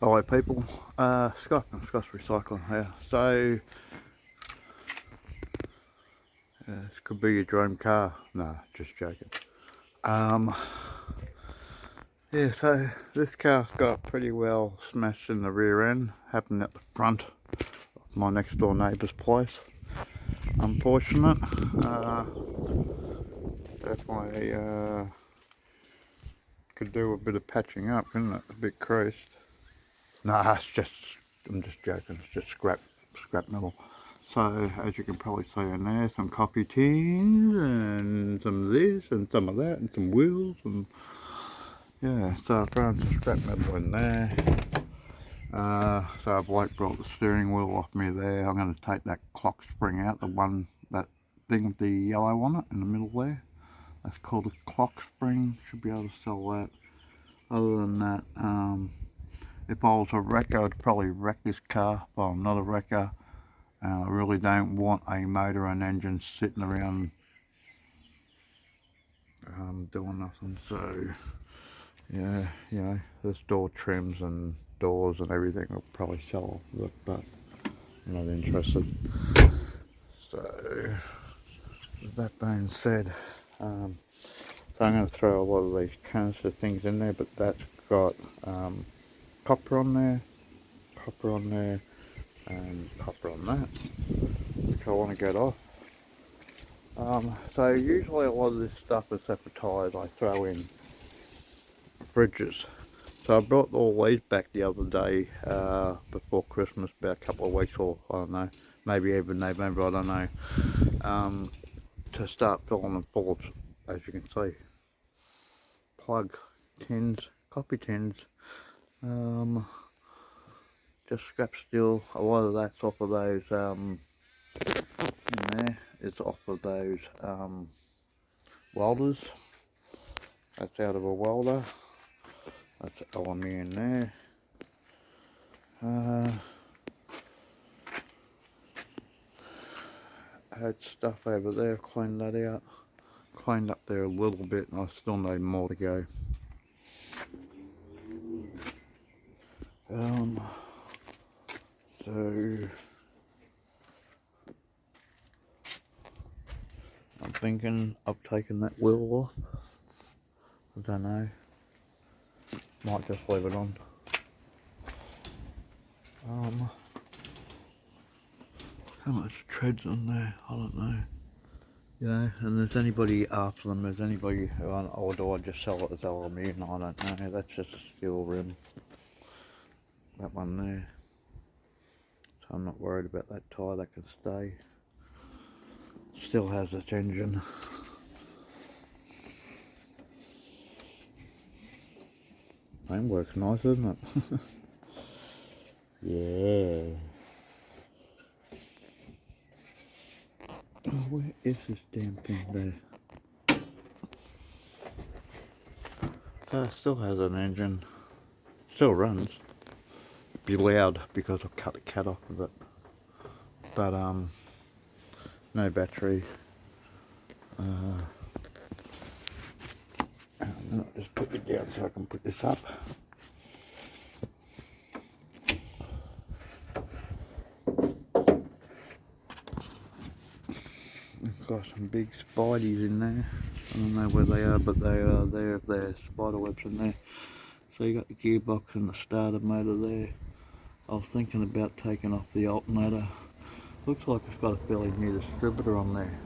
Alright people, Scott from Scott's Recycling here. So, this could be your dream car. Nah, just joking. Yeah, so this car's got pretty well smashed in the rear end. Happened at the front of my next door neighbour's place. Unfortunate. Definitely could do a bit of patching up, couldn't it? A bit creased. Nah, I'm just joking, it's just scrap metal. So, as you can probably see in there, some coffee tins, and some of this, and some of that, and some wheels, and yeah, so I've thrown some scrap metal in there. So I've brought the steering wheel off me there. I'm going to take that clock spring out, that thing with the yellow on it in the middle there. That's called a clock spring, should be able to sell that. Other than that, if I was a wrecker, I'd probably wreck this car, but I'm not a wrecker. I really don't want a motor and engine sitting around doing nothing. So yeah, you know, this door trims and doors and everything will probably sell, but I'm not interested. So that being said, so I'm going to throw a lot of these canister things in there, but that's got copper on there, and copper on that, which I want to get off. So usually a lot of this stuff is advertised, I throw in fridges. So I brought all these back the other day, before Christmas, about a couple of weeks, or I don't know, maybe even November, I don't know, to start filling them full of, as you can see, plug tins, coffee tins, just scrap steel. A lot of that's off of those, in there, it's off of those welders. That's out of a welder. That's LME in there. Had stuff over there, cleaned that out. Cleaned up there a little bit, and I still need more to go. So I'm thinking of taking that wheel off. I don't know. Might just leave it on. How much treads on there? I don't know. You know, and there's anybody after them, there's anybody who, or do I just sell it as aluminium? I don't know. That's just a steel rim. That one there. So I'm not worried about that tyre, that can stay. Still has its engine. That works nice, isn't it? Yeah. Oh, where is this damn thing there? So it still has an engine. Still runs. Be loud because I've cut the cat off of it. But no battery. I'll just put it down so I can put this up. I've got some big spideys in there. I don't know where they are, but they are there. There's spider webs in there. So you got the gearbox and the starter motor there. I was thinking about taking off the alternator. Looks like it's got a fairly new distributor on there.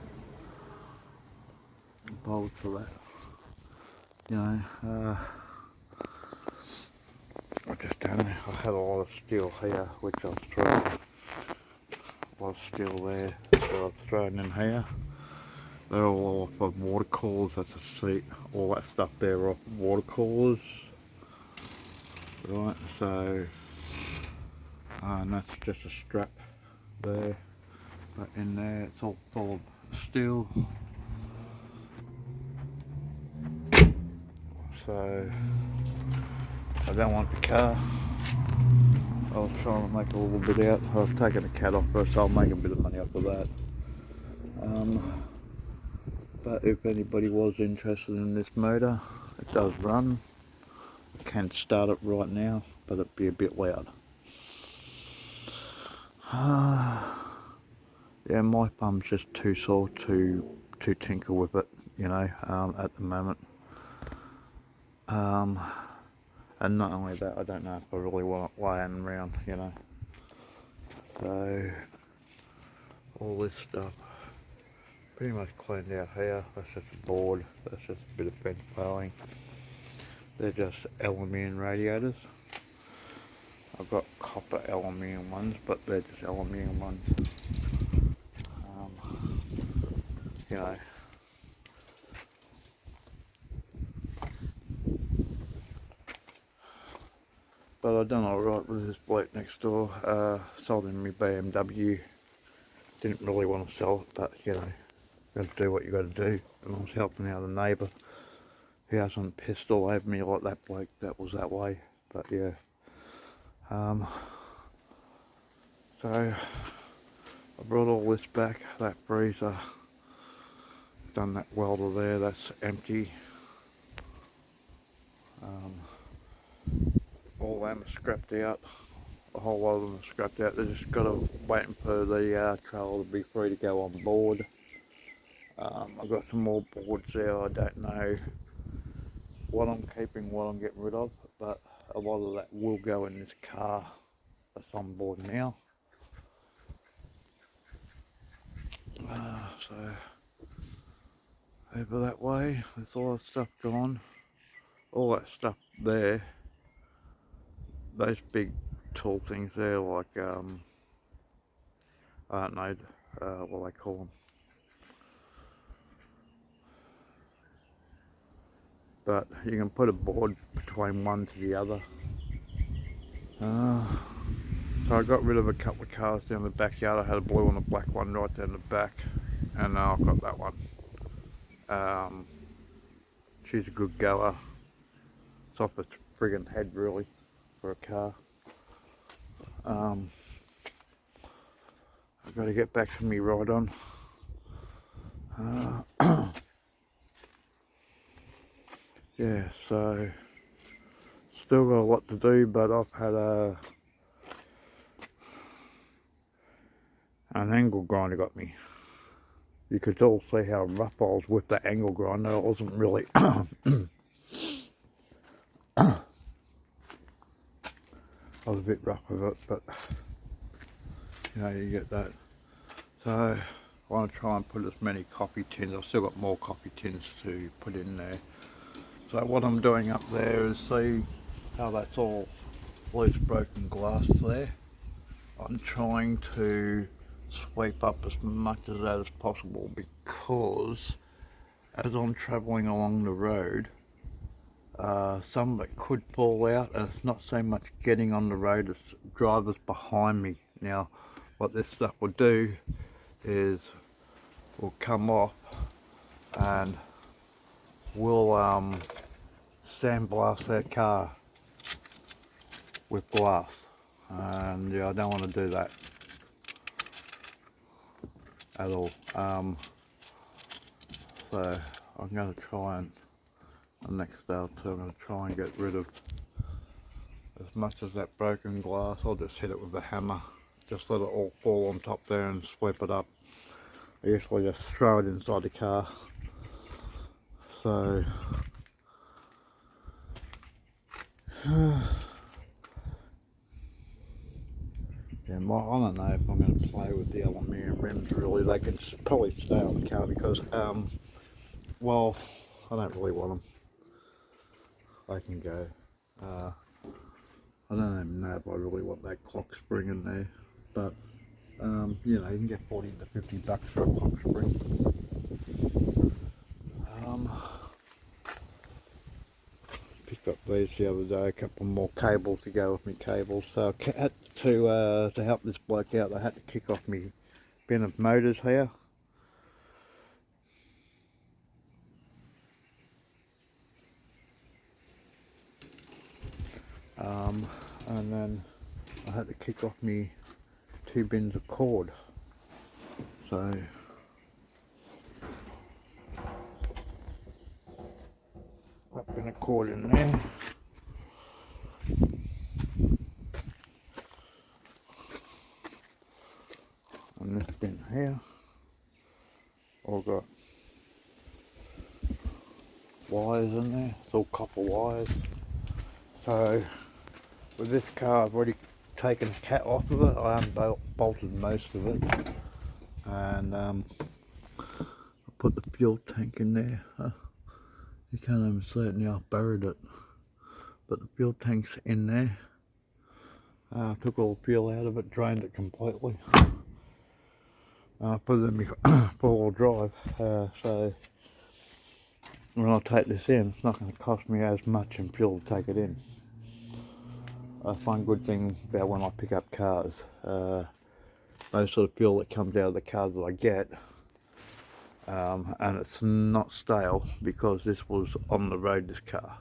Bolts for that. You know, I just don't know. I had a lot of steel here, which I've thrown. A lot of steel there, so I've thrown in here. They're all off of water coolers. That's a seat. All that stuff there off water coolers. Right, so and that's just a strap there. But in there, it's all full of steel. So I don't want the car. I was trying to make a little bit out. I've taken the cat off first, so I'll make a bit of money off of that. But if anybody was interested in this motor, it does run. can start it right now, but it'd be a bit loud. Yeah, my thumb's just too sore to tinker with it, you know, at the moment. And not only that, I don't know if I really want it laying around, you know. So, all this stuff pretty much cleaned out here. That's just a board, that's just a bit of fence failing. They're just aluminium radiators. I've got copper aluminium ones, but they're just aluminium ones. You know. But I've done alright with this bloke next door. Sold him my BMW. Didn't really want to sell it, but you know, got to do what you got to do. And I was helping out a neighbour. He hasn't pissed all over me like that bloke that was that way. But yeah. So I brought all this back. That freezer. Done that welder there. That's empty. All them are scrapped out. A whole lot of them are scrapped out. They just got to waiting for the trailer to be free to go on board. I've got some more boards there. I don't know what I'm keeping, what I'm getting rid of, but a lot of that will go in this car that's on board now. So over that way, there's all that stuff gone. All that stuff there, those big tall things there, like I don't know what they call them. But you can put a board between one to the other. So I got rid of a couple of cars down the backyard. I had a blue and a black one right down the back, and now I've got that one. She's a good goer. It's off its friggin' head really for a car. I've got to get back to me ride on. Yeah, so still got a lot to do, but I've had an angle grinder got me. You could all see how rough I was with the angle grinder. I wasn't really I was a bit rough with it, but you know, you get that. So I want to try and put as many coffee tins. I've still got more coffee tins to put in there. So what I'm doing up there is see how that's all loose broken glass there. I'm trying to sweep up as much of that as possible, because as I'm travelling along the road, some of it could fall out, and it's not so much getting on the road, it's drivers behind me. Now what this stuff will do is will come off and will sandblast their car with glass, and yeah, I don't want to do that at all. So I'm going to try and the next day or two I'm going to try and get rid of as much of that broken glass. I'll just hit it with a hammer, just let it all fall on top there and sweep it up. I usually just throw it inside the car. So yeah, I don't know if I'm going to play with the aluminium rims really. They can probably stay on the car because, well, I don't really want them. They can go. I don't even know if I really want that clock spring in there, but you know, you can get 40 to 50 bucks for a clock spring. Picked up these the other day, a couple more cables to go with my cables. So I had to help this bloke out, I had to kick off my bin of motors here. And then I had to kick off me 2 bins of cord. So that bin of cord in there. It's all copper wires. So with this car I've already taken the cat off of it. I haven't bolted most of it, and I put the fuel tank in there. You can't even see it now, I've buried it, but the fuel tank's in there. Took all the fuel out of it, drained it completely. Put it in my four-wheel drive, so when I take this in, it's not going to cost me as much in fuel to take it in. That's one good thing about when I pick up cars. Most of the fuel that comes out of the cars that I get, and it's not stale because this was on the road, this car.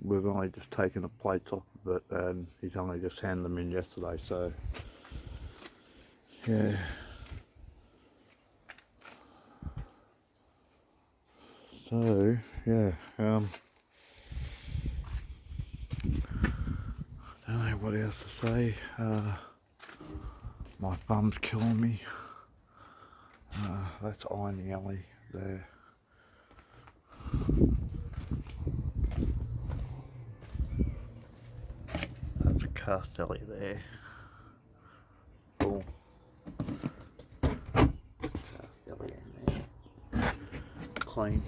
We've only just taken the plates off of it, and he's only just handed them in yesterday, so yeah. So yeah, don't know what else to say. My thumb's killing me. That's Iron Alley there. That's Castelli there. Cool. Castelli in there. Clean.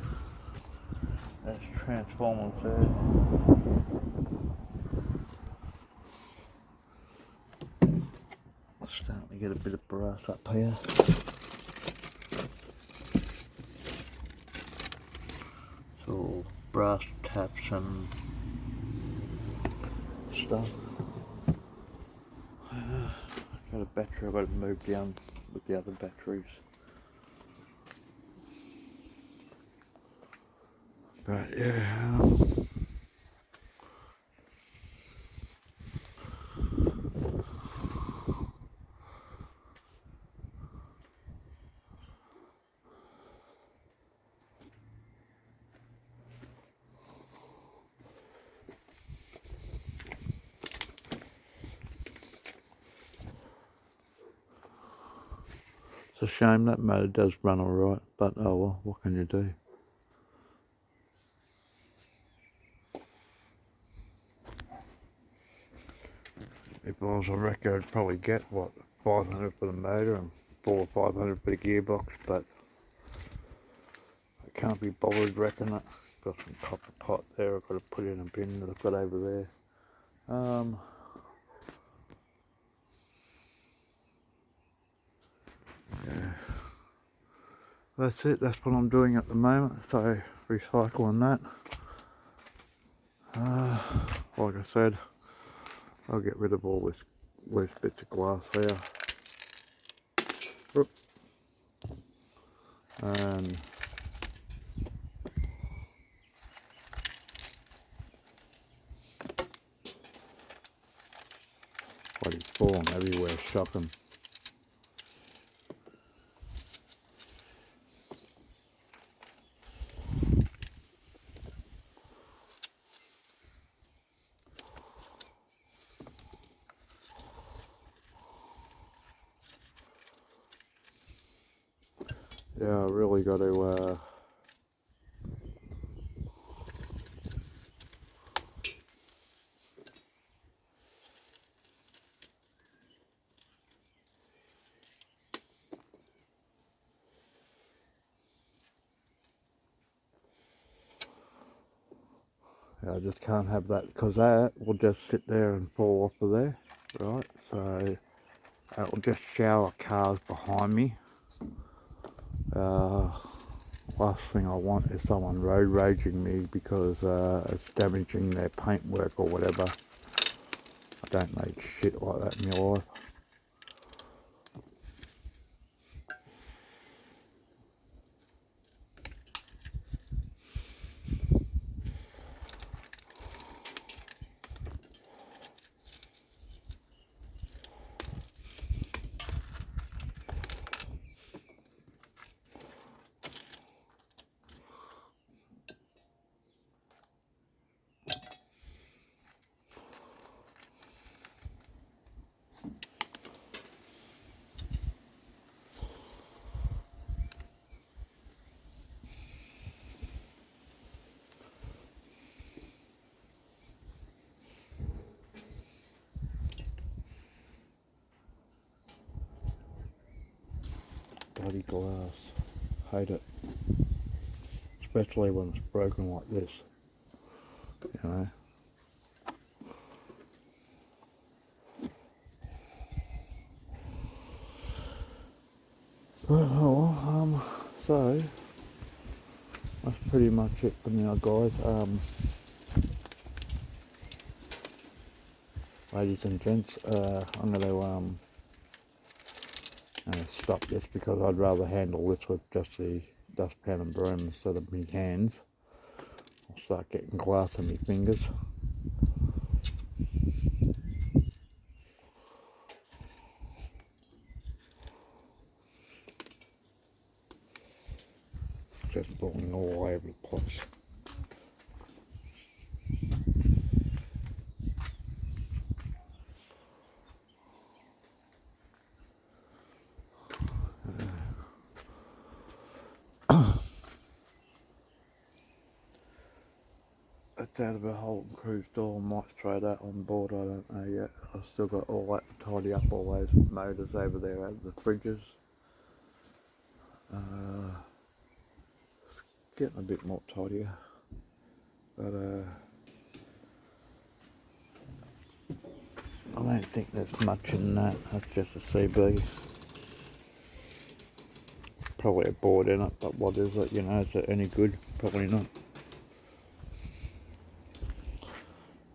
That's transformers there. Starting to get a bit of brass up here. So brass taps and stuff. Got a battery I've got to move down with the other batteries. But yeah, it's a shame that motor does run alright, but oh well, what can you do? If I was a wrecker, I'd probably get, what, 500 for the motor and 400 or 500 for the gearbox, but I can't be bothered wrecking it. Got some copper pot there I've got to put in a bin that I've got over there. Yeah. That's it, that's what I'm doing at the moment, so recycling that. Like I said, I'll get rid of all this loose bits of glass here. Oop. And what is falling everywhere, shocking. Yeah, I really got to I just can't have that, because that will just sit there and fall off of there, right? So that will just shower cars behind me. Last thing I want is someone road raging me because it's damaging their paintwork or whatever. I don't need shit like that in my life. bloody glass. Hate it. Especially when it's broken like this. You know. But oh well, so that's pretty much it for now, guys. Ladies and gents, I'm going to stop this because I'd rather handle this with just the dustpan and broom instead of my hands. I'll start getting glass in my fingers. Just falling all over the place. It's out of a Holton Cruise door. Might throw that on board, I don't know yet. I've still got all that to tidy up, all those motors over there out of the fridges. Getting a bit more tidier, but I don't think there's much in that. That's just a CB. Probably a board in it, but what is it? You know, is it any good? Probably not.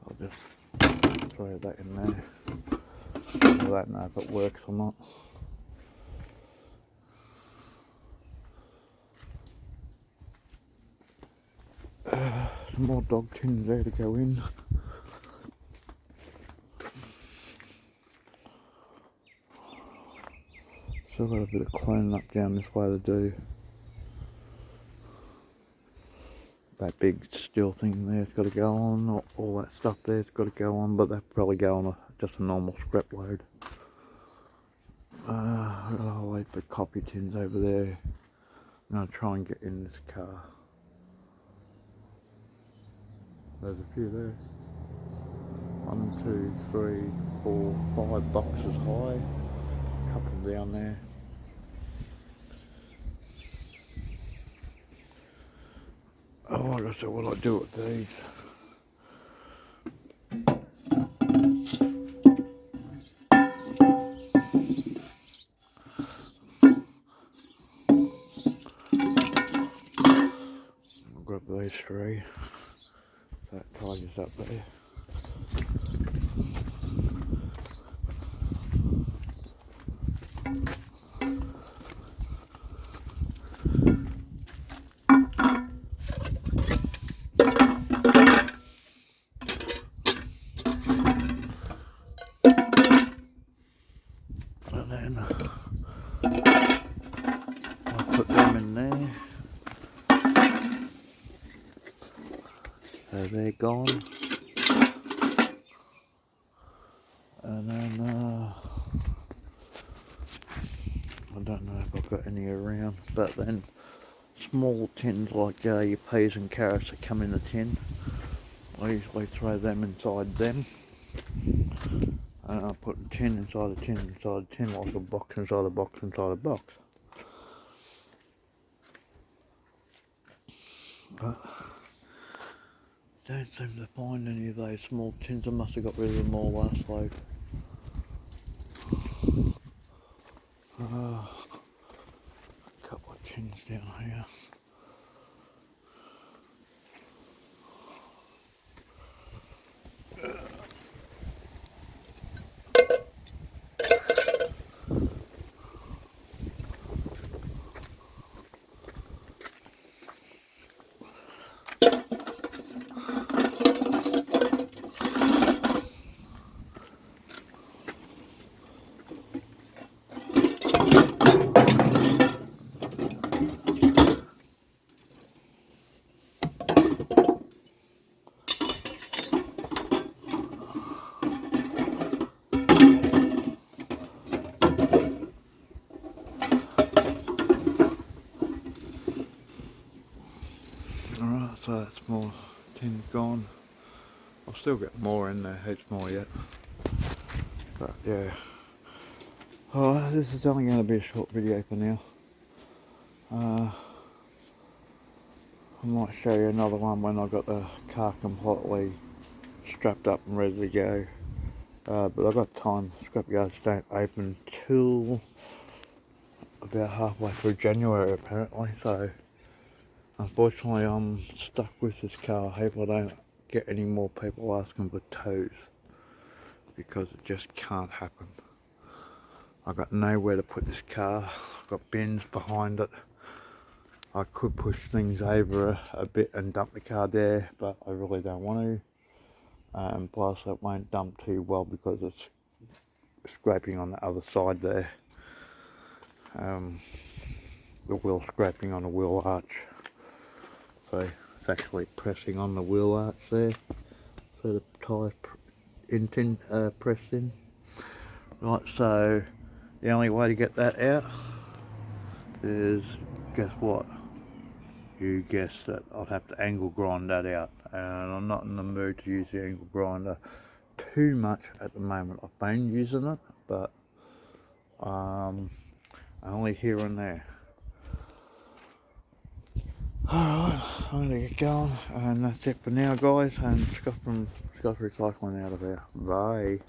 I'll just throw that in there. I don't know if it works or not. Some more dog tins there to go in. Still got a bit of cleaning up down this way to do. That big steel thing there's got to go on, all that stuff there's got to go on, but that'll probably go on just a normal scrap load. I've got a whole heap of coffee tins over there. I'm going to try and get in this car. There's a few there. 1, 2, 3, 4, 5 boxes high. A couple down there. Oh, like I said, what I do with these? I'll grab these 3. That tidies up there. And then I'll put them in there. So they're gone. And then I don't know if I've got any around, but then small tins like your peas and carrots that come in a tin, I usually throw them inside them. And I put a tin inside a tin inside a tin, like a box inside a box inside a box. But don't seem to find any of those small tins. I must have got rid of them all last load. A couple of tins down here. Alright, so that's more tins gone. I'll still get more in there, heaps more yet. But yeah. Alright, this is only going to be a short video for now. I might show you another one when I got the car completely strapped up and ready to go. But I've got time. Scrapyards don't open till about halfway through January apparently, so unfortunately I'm stuck with this car. I hope I don't get any more people asking for tows, because it just can't happen. I've got nowhere to put this car. I've got bins behind it. I could push things over a bit and dump the car there, but I really don't want to. Plus it won't dump too well because it's scraping on the other side there. The wheel scraping on the wheel arch. So it's actually pressing on the wheel arch there. So the tyre's pressed in. Right, so the only way to get that out is, guess what? You guessed it, I'll have to angle grind that out, and I'm not in the mood to use the angle grinder too much at the moment. I've been using it, but only here and there. Alright, I'm gonna get going, and that's it for now guys, and Scott from Scott Recycling out of here. Bye.